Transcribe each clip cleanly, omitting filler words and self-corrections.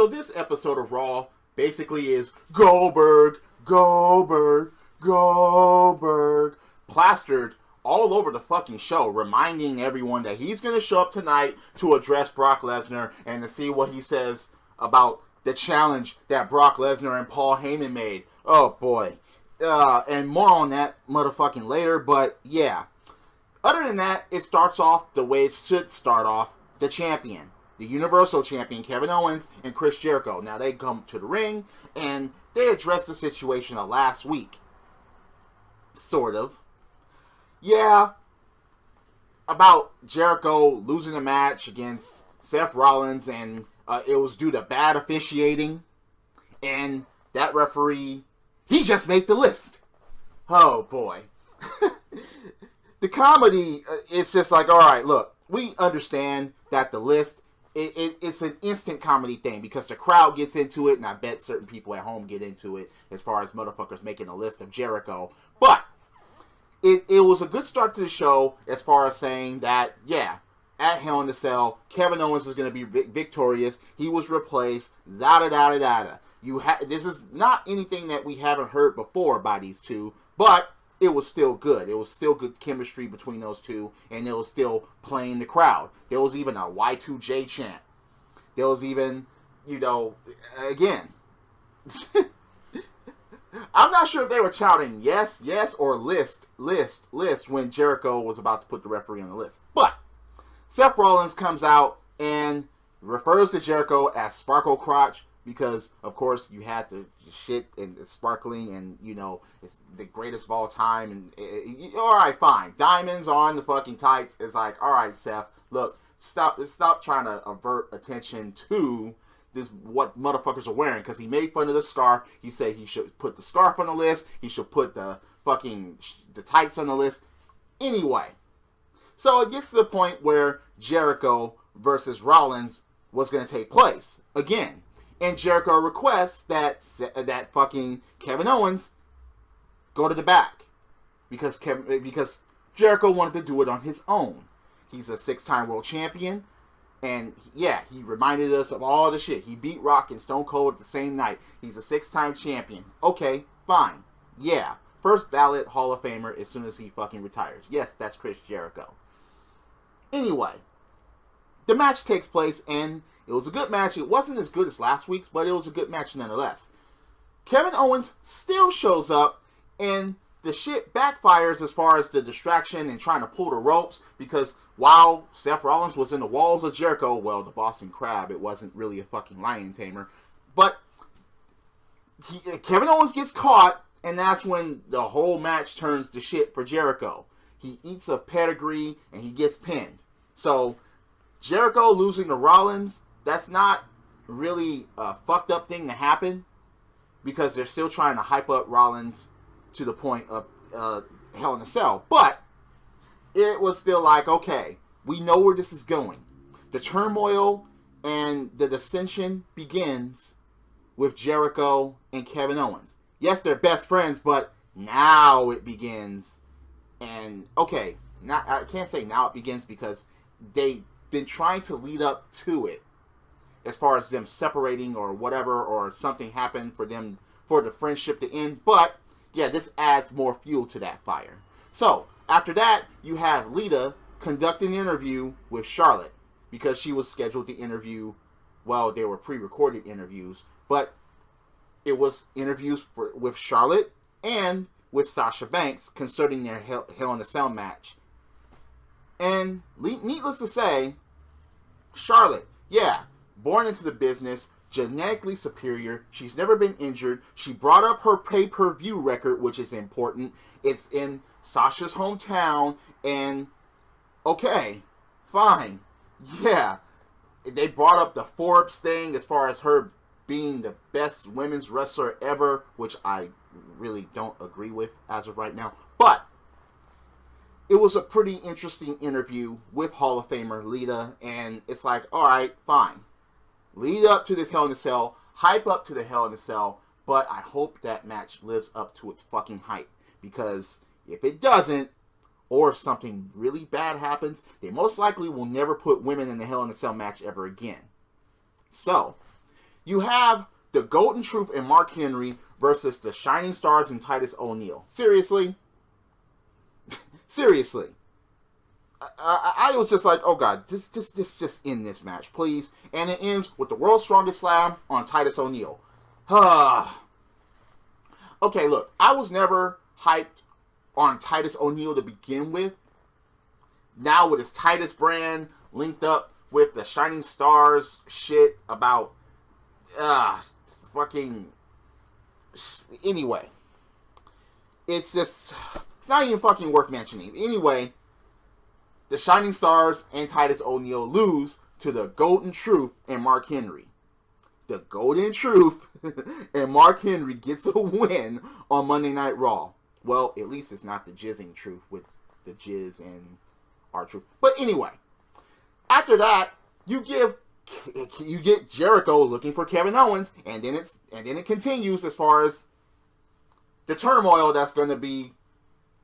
So this episode of Raw basically is Goldberg, Goldberg, Goldberg, plastered all over the fucking show, reminding everyone that he's going to show up tonight to address Brock Lesnar and to see what he says about the challenge that Brock Lesnar and Paul Heyman made. Oh boy. And more on that motherfucking later, but yeah. Other than that, it starts off the way it should start off. The champion, the Universal Champion, Kevin Owens and Chris Jericho. Now they come to the ring and they address the situation of last week. Sort of. Yeah. About Jericho losing a match against Seth Rollins, and it was due to bad officiating. And that referee, he just made the list. Oh boy. The comedy, it's just like, alright, look, we understand that the list, it's an instant comedy thing because the crowd gets into it, and I bet certain people at home get into it as far as motherfuckers making a list of Jericho. But it was a good start to the show as far as saying that, yeah, at Hell in a Cell, Kevin Owens is going to be victorious. He was replaced. Zada-da-da-da-da. This is not anything that we haven't heard before by these two, but it was still good. It was still good chemistry between those two, and it was still playing the crowd. There was even a Y2J chant. There was even, again, I'm not sure if they were shouting yes, yes, or list when Jericho was about to put the referee on the list. But Seth Rollins comes out and refers to Jericho as Sparkle Crotch because, of course, you had the shit and it's sparkling and, it's the greatest of all time. And all right, fine. Diamonds on the fucking tights. It's like, all right, Seth, look, stop trying to avert attention to this what motherfuckers are wearing, because he made fun of the scarf. He said he should put the scarf on the list. He should put the tights on the list. Anyway, so it gets to the point where Jericho versus Rollins was going to take place again, and Jericho requests that fucking Kevin Owens go to the back because Jericho wanted to do it on his own. He's a 6-time world champion. And, yeah, he reminded us of all the shit. He beat Rock and Stone Cold the same night. He's a 6-time champion. Okay, fine. Yeah. First ballot Hall of Famer as soon as he fucking retires. Yes, that's Chris Jericho. Anyway, the match takes place, and it was a good match. It wasn't as good as last week's, but it was a good match nonetheless. Kevin Owens still shows up, and the shit backfires as far as the distraction and trying to pull the ropes, because while Seth Rollins was in the walls of Jericho, well, the Boston Crab, it wasn't really a fucking lion tamer, but Kevin Owens gets caught, and that's when the whole match turns to shit for Jericho. He eats a pedigree, and he gets pinned. So, Jericho losing to Rollins, that's not really a fucked up thing to happen, because they're still trying to hype up Rollins to the point of Hell in a Cell. But it was still like, okay, we know where this is going. The turmoil and the dissension begins with Jericho and Kevin Owens. Yes, they're best friends, but now it begins. And, okay, I can't say now it begins because they've been trying to lead up to it as far as them separating or whatever, or something happened for the friendship to end. But yeah, this adds more fuel to that fire. So, after that, you have Lita conduct an interview with Charlotte, because she was scheduled to interview, well, they were pre-recorded interviews, but it was interviews with Charlotte and with Sasha Banks concerning their Hell in a Cell match. And needless to say, Charlotte, yeah, born into the business, genetically superior. She's never been injured. She brought up her pay-per-view record, which is important. It's in Sasha's hometown, and okay, fine. Yeah, they brought up the Forbes thing as far as her being the best women's wrestler ever, which I really don't agree with as of right now. But it was a pretty interesting interview with Hall of Famer Lita, and it's like, alright, fine. Lead up to this Hell in a Cell, hype up to the Hell in a Cell, but I hope that match lives up to its fucking hype. Because if it doesn't, or if something really bad happens, they most likely will never put women in the Hell in a Cell match ever again. So, You have the Golden Truth and Mark Henry versus the Shining Stars and Titus O'Neil. Seriously? Seriously. I was just like, oh god, just end this match, please. And it ends with the World's Strongest Slam on Titus O'Neil. Okay, look, I was never hyped on Titus O'Neil to begin with. Now with his Titus brand linked up with the Shining Stars shit about fucking anyway. It's not even fucking worth mentioning. Anyway, the Shining Stars and Titus O'Neil lose to the Golden Truth and Mark Henry. The Golden Truth and Mark Henry gets a win on Monday Night Raw. Well, at least it's not the jizzing truth with the jizz and R-Truth. But anyway, after that, you get Jericho looking for Kevin Owens, and then it continues as far as the turmoil that's going to be,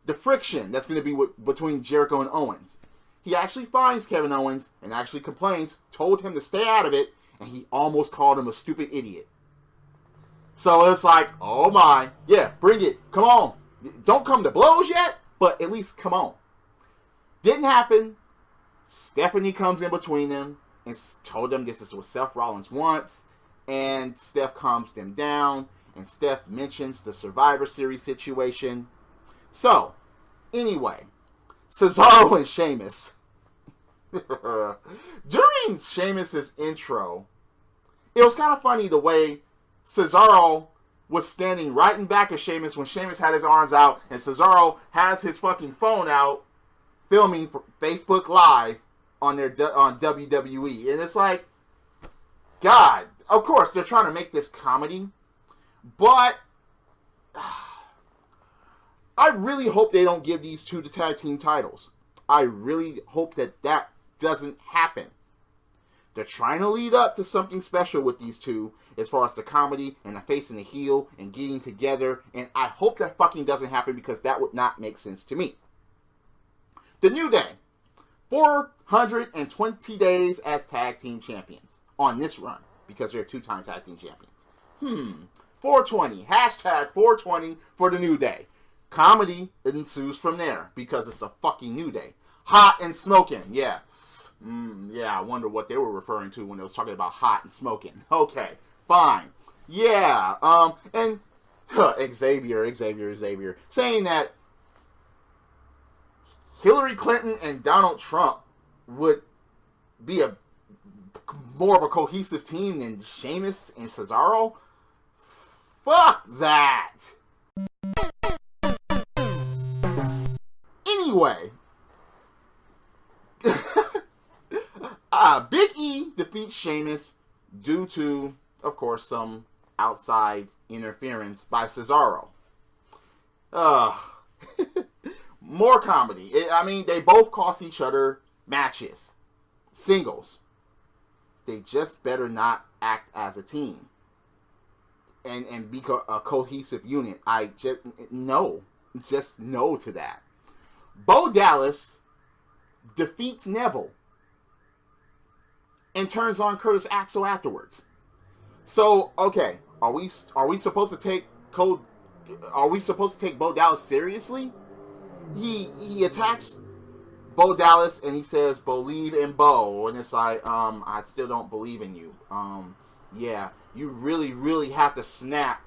the friction that's going to be between Jericho and Owens. He actually finds Kevin Owens and actually complains, told him to stay out of it, and he almost called him a stupid idiot. So it's like, oh my, yeah, bring it, come on. Don't come to blows yet, but at least come on. Didn't happen. Stephanie comes in between them and told them this is what Seth Rollins wants, and Steph calms them down, and Steph mentions the Survivor Series situation. So, anyway, Cesaro and Sheamus. During Sheamus's intro, it was kind of funny the way Cesaro was standing right in back of Sheamus when Sheamus had his arms out, and Cesaro has his fucking phone out, filming for Facebook Live on WWE. And it's like, God, of course, they're trying to make this comedy, but I really hope they don't give these two the tag team titles. I really hope that doesn't happen. They're trying to lead up to something special with these two as far as the comedy and the face and the heel and getting together, and I hope that fucking doesn't happen because that would not make sense to me. The New Day, 420 days as tag team champions on this run because they're two-time tag team champions. 420, hashtag 420 for the New Day. Comedy ensues from there because it's the fucking New Day. Hot and smoking, yeah. Yeah, I wonder what they were referring to when they was talking about hot and smoking. Okay, fine. Yeah, and Xavier, saying that Hillary Clinton and Donald Trump would be more of a cohesive team than Sheamus and Cesaro. Fuck that. Anyway, Big E defeats Sheamus due to, of course, some outside interference by Cesaro. More comedy. They both cost each other matches. Singles. They just better not act as a team. And be a cohesive unit. Just no to that. Bo Dallas defeats Neville and turns on Curtis Axel afterwards. So, okay, are we supposed to take Bo Dallas seriously? He attacks Bo Dallas and he says, "Believe in Bo," and it's like, I still don't believe in you. Yeah, you really, really have to snap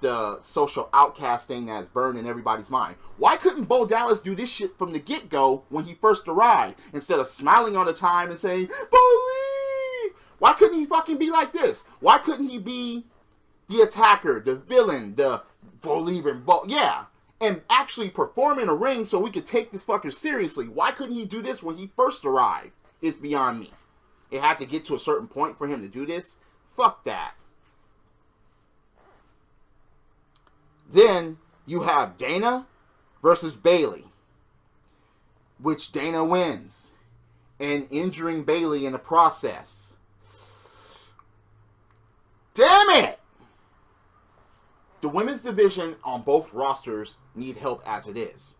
the social outcast thing that's burned in everybody's mind. Why couldn't Bo Dallas do this shit from the get-go when he first arrived, instead of smiling all the time and saying, "Believe"? Why couldn't he fucking be like this? Why couldn't he be the attacker, the villain, the believe in Bo? Yeah, and actually perform in a ring so we could take this fucker seriously. Why couldn't he do this when he first arrived? It's beyond me. It had to get to a certain point for him to do this. Fuck that. Then you have Dana versus Bayley, which Dana wins, and injuring Bayley in the process. Damn it! The women's division on both rosters need help as it is.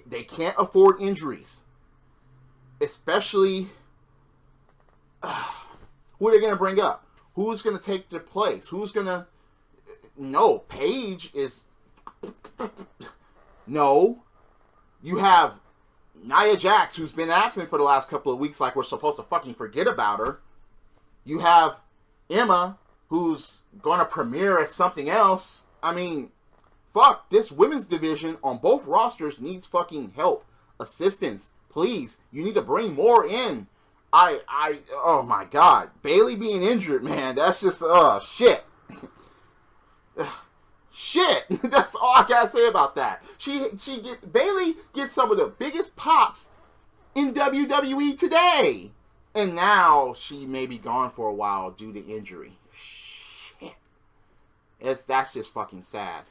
They can't afford injuries, especially who are they going to bring up? Who's going to take their place? Who's going to... No, Paige is... No. You have Nia Jax, who's been absent for the last couple of weeks like we're supposed to fucking forget about her. You have Emma, who's going to premiere as something else. I mean, fuck, this women's division on both rosters needs fucking help. Assistance. Please, you need to bring more in. Oh my god. Bayley being injured, man, that's just, shit. Shit. That's all I gotta say about that. Bayley gets some of the biggest pops in WWE today. And now she may be gone for a while due to injury. Shit. That's just fucking sad.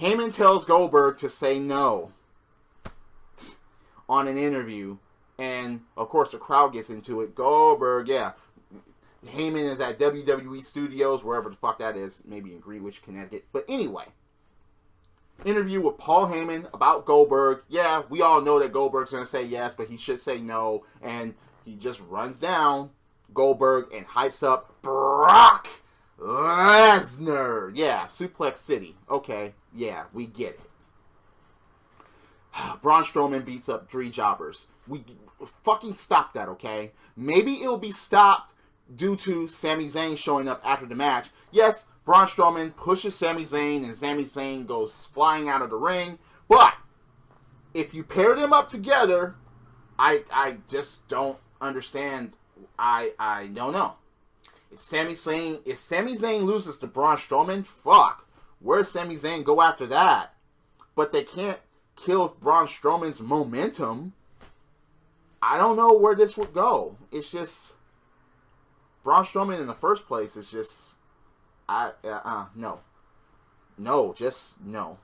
Heyman tells Goldberg to say no on an interview. And, of course, the crowd gets into it. Goldberg, yeah. Heyman is at WWE Studios, wherever the fuck that is. Maybe in Greenwich, Connecticut. But anyway. Interview with Paul Heyman about Goldberg. Yeah, we all know that Goldberg's going to say yes, but he should say no. And he just runs down Goldberg and hypes up Brock Lesnar. Yeah, Suplex City. Okay, yeah, we get it. Braun Strowman beats up 3 jobbers. We fucking stop that, okay? Maybe it'll be stopped due to Sami Zayn showing up after the match. Yes, Braun Strowman pushes Sami Zayn and Sami Zayn goes flying out of the ring. But if you pair them up together, I just don't understand. I don't know. If Sami Zayn loses to Braun Strowman, fuck. Where's Sami Zayn go after that? But they can't kill Braun Strowman's momentum. I don't know where this would go. It's just Braun Strowman in the first place is just no. No, just no.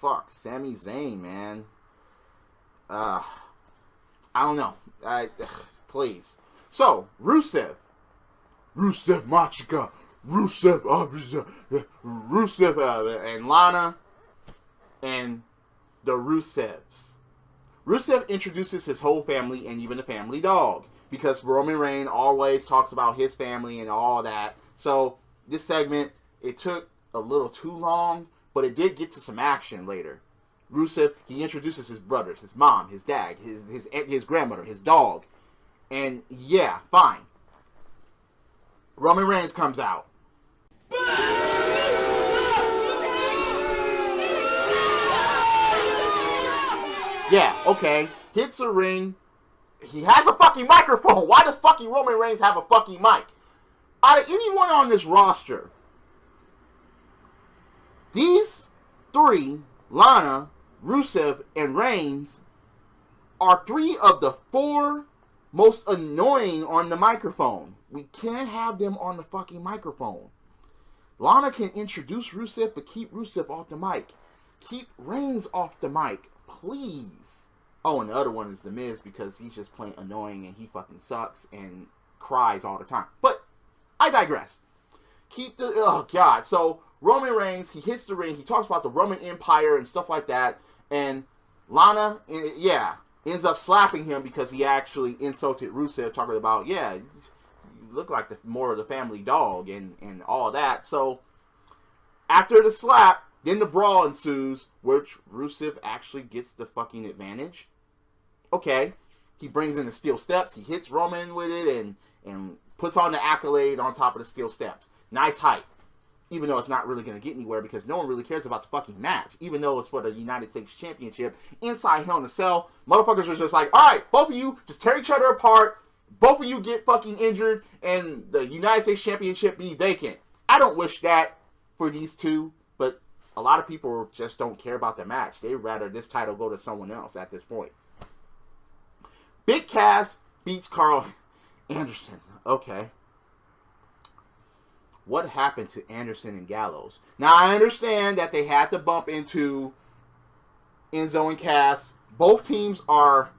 Fuck, Sami Zayn, man. I don't know. Please. So, Rusev Machika, Rusev, and Lana, and the Rusevs. Rusev introduces his whole family and even the family dog, because Roman Reigns always talks about his family and all that. So, this segment, it took a little too long, but it did get to some action later. Rusev, he introduces his brothers, his mom, his dad, his grandmother, his dog. And yeah, fine. Roman Reigns comes out. Yeah, okay. Hits a ring. He has a fucking microphone. Why does fucking Roman Reigns have a fucking mic? Out of anyone on this roster, these 3, Lana, Rusev, and Reigns, are 3 of the 4 most annoying on the microphone. We can't have them on the fucking microphone. Lana can introduce Rusev, but keep Rusev off the mic. Keep Reigns off the mic, please. Oh, and the other one is The Miz, because he's just plain annoying and he fucking sucks and cries all the time. But I digress. Oh god. So Roman Reigns, he hits the ring, he talks about the Roman Empire and stuff like that, and Lana, yeah, ends up slapping him because he actually insulted Rusev, talking about, yeah, you look like more of the family dog and all that. So after the slap, then the brawl ensues, which Rusev actually gets the fucking advantage. Okay, he brings in the steel steps, he hits Roman with it, and puts on the accolade on top of the steel steps. Nice hype. Even though it's not really going to get anywhere, because no one really cares about the fucking match. Even though it's for the United States Championship inside Hell in a Cell, motherfuckers are just like, alright, both of you just tear each other apart, both of you get fucking injured, and the United States Championship be vacant. I don't wish that for these two, but a lot of people just don't care about the match. They'd rather this title go to someone else at this point. Big Cass beats Carl Anderson. Okay. What happened to Anderson and Gallows? Now, I understand that they had to bump into Enzo and Cass. Both teams are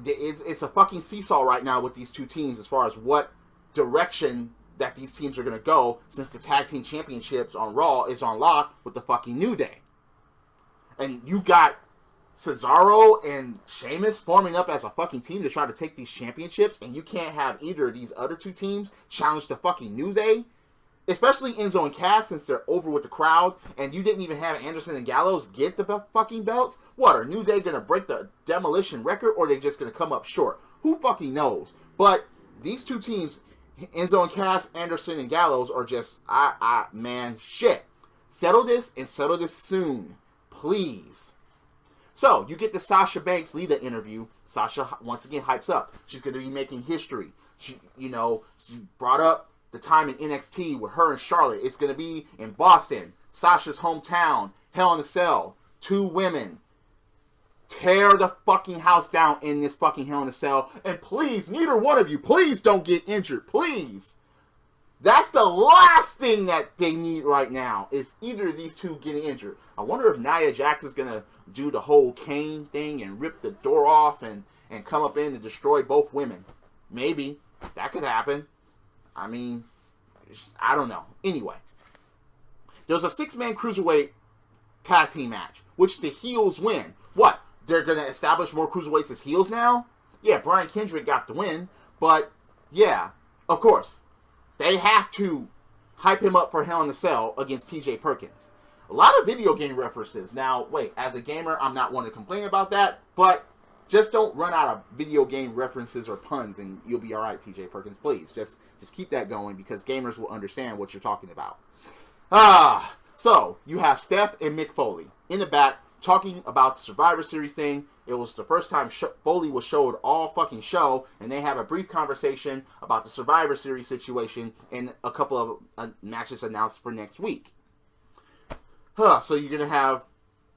it's a fucking seesaw right now with these two teams as far as what direction that these teams are going to go, since the tag team championships on Raw is on lock with the fucking New Day. And you got Cesaro and Sheamus forming up as a fucking team to try to take these championships, and you can't have either of these other two teams challenge the fucking New Day, especially Enzo and Cass, since they're over with the crowd, and you didn't even have Anderson and Gallows get the fucking belts. What, are New Day gonna break the demolition record, or are they just gonna come up short? Who fucking knows? But these two teams, Enzo and Cass, Anderson and Gallows, are just, man, shit. Settle this, and settle this soon, please. So, you get the Sasha Banks Lita interview. Sasha, once again, hypes up. She's going to be making history. She brought up the time in NXT with her and Charlotte. It's going to be in Boston, Sasha's hometown, Hell in a Cell. 2 women. Tear the fucking house down in this fucking Hell in a Cell. And please, neither one of you, please don't get injured. Please. That's the last thing that they need right now, is either of these two getting injured. I wonder if Nia Jax is going to do the whole Kane thing and rip the door off and come up in and destroy both women. Maybe. That could happen. I mean, I don't know. Anyway. There's a 6-man cruiserweight tag team match, which the heels win. What? They're going to establish more cruiserweights as heels now? Yeah, Brian Kendrick got the win. But, yeah, of course. They have to hype him up for Hell in a Cell against TJ Perkins. A lot of video game references. Now, wait, as a gamer, I'm not one to complain about that, but just don't run out of video game references or puns and you'll be alright, TJ Perkins. Please, just keep that going because gamers will understand what you're talking about. So, you have Steph and Mick Foley in the back talking about the Survivor Series thing. It was the first time Foley was showed all fucking show, and they have a brief conversation about the Survivor Series situation and a couple of matches announced for next week. So you're going to have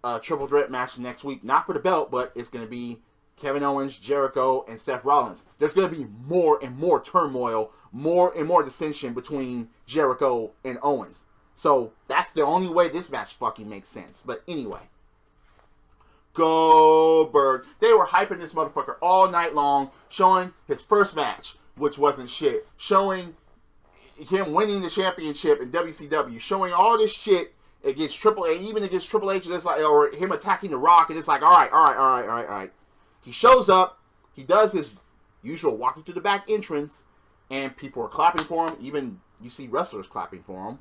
a triple threat match next week, not for the belt, but it's going to be Kevin Owens, Jericho, and Seth Rollins. There's going to be more and more turmoil, more and more dissension between Jericho and Owens. So that's the only way this match fucking makes sense. But anyway. Goldberg. They were hyping this motherfucker all night long, showing his first match, which wasn't shit, showing him winning the championship in WCW, showing all this shit against Triple H, even against Triple H, and it's like, or him attacking The Rock, and it's like, all right. He shows up, he does his usual walking to the back entrance, and people are clapping for him. Even you see wrestlers clapping for him.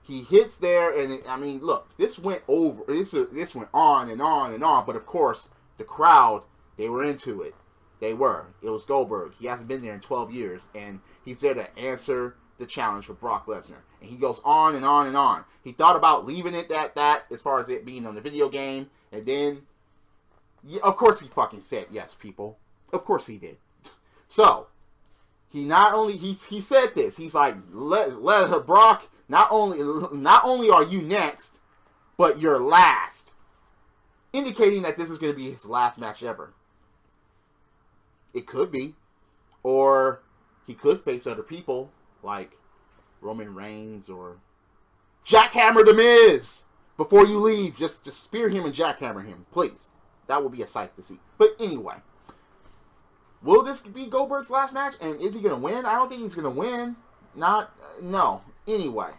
He hits there, and I mean, look, this went over. This went on and on and on. But of course, the crowd, they were into it. They were. It was Goldberg. He hasn't been there in 12 years, and he's there to answer the challenge for Brock Lesnar. And he goes on and on and on. He thought about leaving it at that, as far as it being on the video game, and then, yeah, of course, he fucking said yes, people. Of course, he did. So he not only he said this. He's like, let her, Brock. Not only are you next, but you're last. Indicating that this is going to be his last match ever. It could be. Or he could face other people, like Roman Reigns or jackhammer The Miz. Before you leave, just spear him and jackhammer him, please. That would be a sight to see. But anyway. Will this be Goldberg's last match? And is he going to win? I don't think he's going to win. No. Anyway,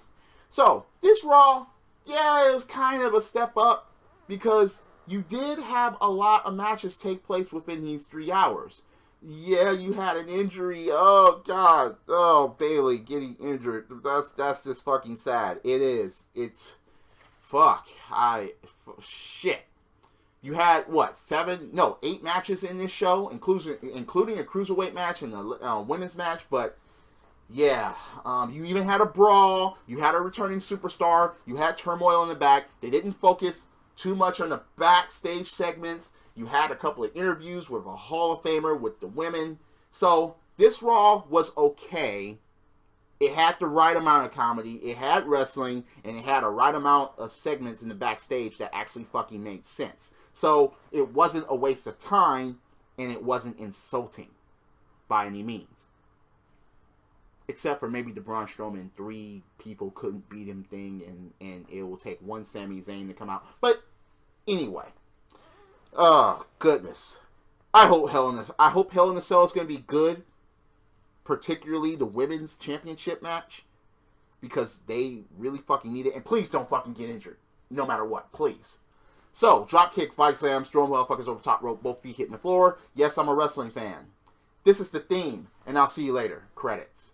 so this Raw, yeah, it was kind of a step up because you did have a lot of matches take place within these 3 hours. Yeah, you had an injury. Oh, God. Oh, Bayley getting injured. That's just fucking sad. It is. It's, shit. You had, 8 matches in this show, including a cruiserweight match and a women's match, but yeah, you even had a brawl, you had a returning superstar, you had turmoil in the back. They didn't focus too much on the backstage segments. You had a couple of interviews with a Hall of Famer with the women. So, this Raw was okay. It had the right amount of comedy, it had wrestling, and it had a right amount of segments in the backstage that actually fucking made sense. So, it wasn't a waste of time, and it wasn't insulting by any means. Except for maybe the Braun Strowman 3 people couldn't beat him thing, and it will take one Sami Zayn to come out. But anyway, oh goodness, I hope Hell in a Cell is going to be good, particularly the women's championship match, because they really fucking need it. And please don't fucking get injured, no matter what, please. So, drop kicks, body slams, throwing motherfuckers over top rope, both feet hitting the floor. Yes, I'm a wrestling fan. This is the theme, and I'll see you later. Credits.